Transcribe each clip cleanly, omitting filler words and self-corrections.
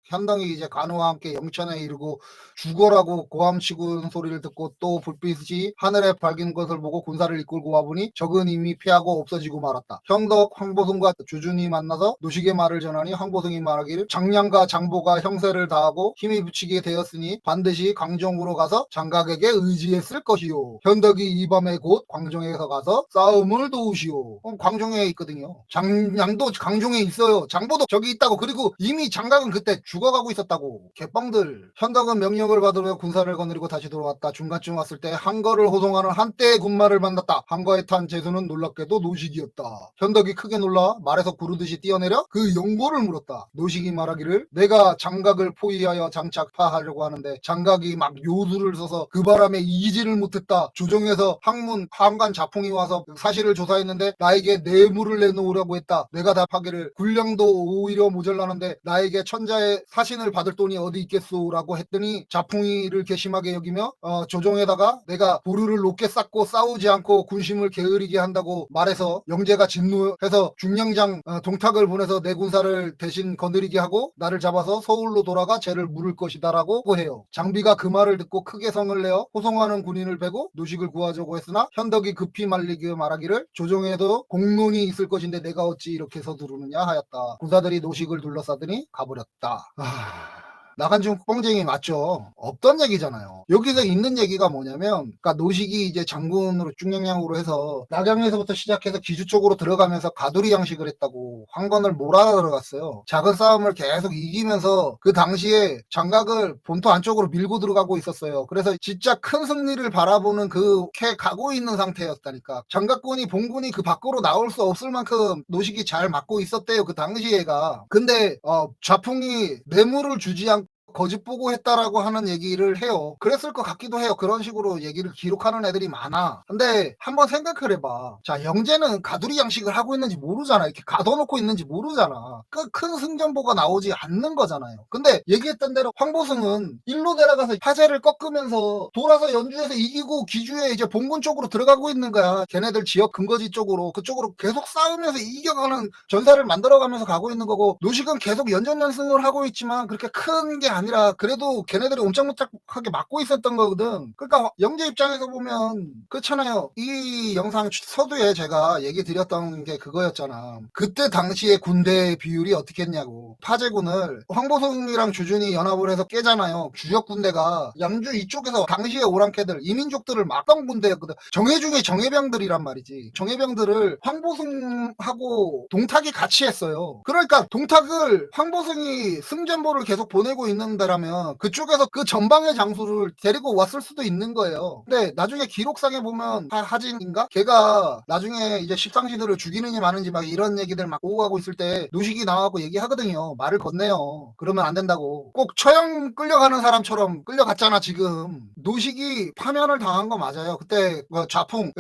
현덕이 이제 관우와 함께 영천에 이르고 죽어라고 고함치고 소리를 듣고 또 불빛이 하늘에 밝은 것을 보고 군사를 이끌고 와보니 적은 이미 패하고 없어지고 말았다. 형덕 황보승과 주준이 만나서 노식의 말을 전하니 황보승이 말하기를 장량과 장보가 형세를 다하고 힘이 붙이게 되었으니 반드시 광종으로 가서 장각에게 의지했을 것이요. 현덕이 이 밤에 곧 광종에서 가서 싸움을 도우시오. 광종에 있거든요. 장량도 광종에 있어요. 장보도 저기 있다고. 그리고 이미 장각은 그때 죽어가고 있었다고. 개뻥들. 현덕은 명령을 받으며 군사를 거느리고 다시 돌아왔다. 중간쯤 왔을 때 한거를 호송하는 한때의 군마를 만났다. 한거에 탄 제수는 놀랍게도 노식이었다. 현덕이 크게 놀라 말에서 구르듯이 뛰어내려 그 용보를 물었다. 노식이 말하기를 내가 장각을 포위하여 장착파하려고 하는데 장각이 막 요술을 써서 그 바람에 이기지를 못했다. 조정에서 항문 하함관 자풍이 와서 사실을 조사했는데 나에게 뇌물을 내놓으라고 했다. 내가 답하기를 군량도 오히려 모자라는데 나에게 천자의 사신을 받을 돈이 어디 있겠소 라고 했더니 자풍이를 괘씸하게 여기며 조정에다가 내가 보루를 높게 쌓고 싸우지 않고 군심을 게으르게 한다고 말해서 영재가 진노해서 중령장 동탁을 보내서 내 군사를 대신 거느리게 하고 나를 잡아서 서울로 돌아가 죄를 물을 것이다 라고 해요. 장비가 그 말을 듣고 크게 성을 내어 호송하는 군인을 베고 노식을 구하자고 했으나 현덕이 급히 말리게 말하기를 조정에도 공론이 있을 것인데 내가 어찌 이렇게 서두르느냐 하였다. 군사들이 노식을 둘러싸더니 가버렸다. 나간중 뻥쟁이 맞죠? 없던 얘기잖아요. 여기서 있는 얘기가 뭐냐면, 그러니까 노식이 이제 장군으로 중령량으로 해서 낙양에서부터 시작해서 기주 쪽으로 들어가면서 가두리 양식을 했다고 황건을 몰아 들어갔어요. 작은 싸움을 계속 이기면서 그 당시에 장각을 본토 안쪽으로 밀고 들어가고 있었어요. 그래서 진짜 큰 승리를 바라보는 그렇게 가고 있는 상태였다니까. 장각군이 본군이 그 밖으로 나올 수 없을 만큼 노식이 잘 막고 있었대요. 그 당시에가. 근데 좌풍이 뇌물을 주지 않고 거짓 보고 했다라고 하는 얘기를 해요. 그랬을 것 같기도 해요. 그런 식으로 얘기를 기록하는 애들이 많아. 근데 한번 생각을 해봐. 자, 영재는 가두리 양식을 하고 있는지 모르잖아. 이렇게 가둬놓고 있는지 모르잖아. 그 큰 승전보가 나오지 않는 거잖아요. 근데 얘기했던 대로 황보승은 일로 내려가서 파제를 꺾으면서 돌아서 연주에서 이기고 기주에 이제 본군 쪽으로 들어가고 있는 거야. 걔네들 지역 근거지 쪽으로. 그쪽으로 계속 싸우면서 이겨가는 전사를 만들어가면서 가고 있는 거고, 노식은 계속 연전연승을 하고 있지만 그렇게 큰 게 아니라 그래도 걔네들이 옴짝무짝하게 막고 있었던 거거든. 그러니까 영재 입장에서 보면 그렇잖아요. 이 영상 서두에 제가 얘기 드렸던 게 그거였잖아. 그때 당시에 군대 비율이 어떻게 했냐고. 파제군을 황보승이랑 주준이 연합을 해서 깨잖아요. 주력 군대가 양주 이쪽에서 당시에 오랑캐들 이민족들을 막던 군대였거든. 정예중에 정예병들이란 말이지. 정예병들을 황보승하고 동탁이 같이 했어요. 그러니까 동탁을 황보승이 승전보를 계속 보내고 있는 데라면 그쪽에서 그 전방의 장수를 데리고 왔을 수도 있는 거예요. 근데 나중에 기록상에 보면 하진인가? 걔가 나중에 이제 십상시들을 죽이느니 마는지 막 이런 얘기들 막 오고 가고 있을 때 노식이 나와갖고 얘기하거든요. 말을 건네요. 그러면 안 된다고. 꼭 처형 끌려가는 사람처럼 끌려갔잖아 지금. 노식이 파면을 당한 거 맞아요. 그때 좌풍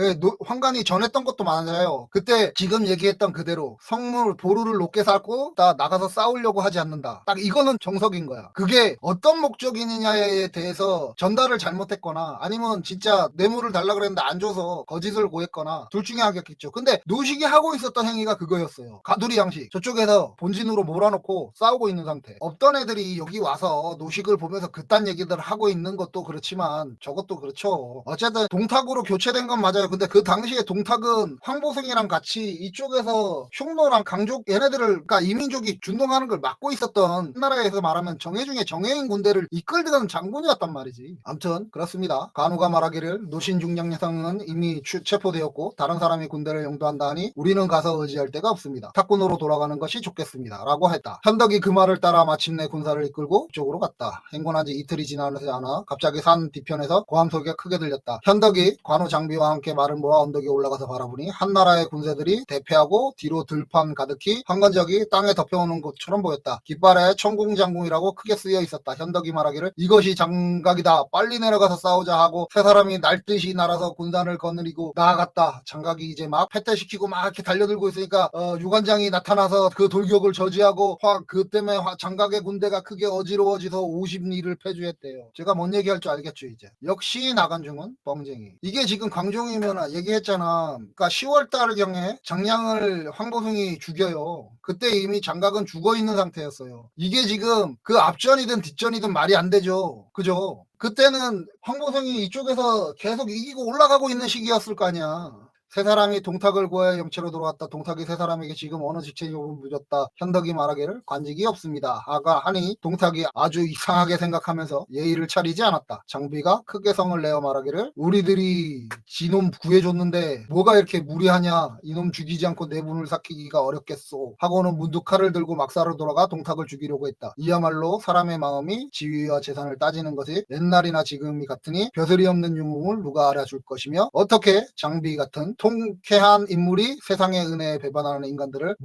황간이 전했던 것도 맞아요. 그때 지금 얘기했던 그대로 성물 보루를 높게 쌓고 나가서 싸우려고 하지 않는다. 딱 이거는 정석인 거야. 그게 어떤 목적이느냐에 대해서 전달을 잘못했거나 아니면 진짜 뇌물을 달라 그랬는데 안 줘서 거짓을 고했거나 둘 중에 하겠죠. 근데 노식이 하고 있었던 행위가 그거였어요. 가두리 양식. 저쪽에서 본진으로 몰아놓고 싸우고 있는 상태. 없던 애들이 여기 와서 노식을 보면서 그딴 얘기들 하고 있는 것도 그렇지만 저것도 그렇죠. 어쨌든 동탁으로 교체된 건 맞아요. 근데 그 당시에 동탁은 황보승이랑 같이 이쪽에서 흉노랑 강족 얘네들을 그러니까 이민족이 준동하는 걸 막고 있었던 나라에서 말하면 정예중에 정예인 군대를 이끌던 장군이었단 말이지. 아무튼 그렇습니다. 간우가 말하기를 노신중량예상은 이미 체포되었고 다른 사람이 군대를 영도한다 하니 우리는 가서 의지할 데가 없습니다. 탁군으로 돌아가는 것이 좋겠습니다. 라고 했다. 현덕이 그 말을 따라 마침내 군사를 이끌고 이쪽으로 갔다. 행군한 지 이틀이 지나지 않아 갑자기 산 뒤편에서 고함 소리가 크게 들렸다. 현덕이 관우 장비와 함께 말을 모아 언덕에 올라가서 바라보니 한 나라의 군세들이 대패하고 뒤로 들판 가득히 황건적이 땅에 덮여오는 것처럼 보였다. 깃발에 천공장군이라고 크게 쓰여 쓰여 있었다. 현덕이 말하기를 이것이 장각이다. 빨리 내려가서 싸우자 하고 세 사람이 날듯이 날아서 군단을 거느리고 나아갔다. 장각이 이제 막 패퇴시키고 막 이렇게 달려들고 있으니까 유관장이 나타나서 그 돌격을 저지하고 그 때문에 장각의 군대가 크게 어지러워져서 50리를 패주했대요. 제가 뭔 얘기할 줄 알겠죠 이제. 역시 나간중은 뻥쟁이. 이게 지금 광종이면 얘기했잖아. 그러니까 10월달경에 장량을 황보승이 죽여요. 그때 이미 장각은 죽어 있는 상태였어요. 이게 지금 그 앞전이든 뒷전이든 말이 안 되죠. 그죠? 그때는 황보승이 이쪽에서 계속 이기고 올라가고 있는 시기였을 거 아니야. 세 사람이 동탁을 구하여 영체로 들어왔다. 동탁이 세 사람에게 지금 어느 직책이 묻었다. 현덕이 말하기를 관직이 없습니다. 하니 동탁이 아주 이상하게 생각하면서 예의를 차리지 않았다. 장비가 크게 성을 내어 말하기를 우리들이 지놈 구해줬는데 뭐가 이렇게 무리하냐. 이놈 죽이지 않고 내분을 삭히기가 어렵겠소. 하고는 문득 칼을 들고 막사로 돌아가 동탁을 죽이려고 했다. 이야말로 사람의 마음이 지위와 재산을 따지는 것이 옛날이나 지금이 같으니 벼슬이 없는 유물을 누가 알아줄 것이며 어떻게 장비 같은 통쾌한 인물이 세상의 은혜에 배반하는 인간들을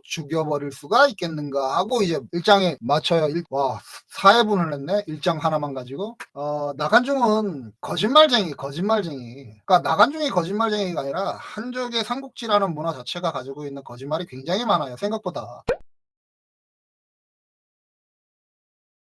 죽여버릴 수가 있겠는가 하고 이제 일장에 맞춰요. 와, 4회분을 냈네. 일장 하나만 가지고. 나간중은 거짓말쟁이. 그러니까 나간중이 거짓말쟁이가 아니라 한족의 삼국지라는 문화 자체가 가지고 있는 거짓말이 굉장히 많아요. 생각보다.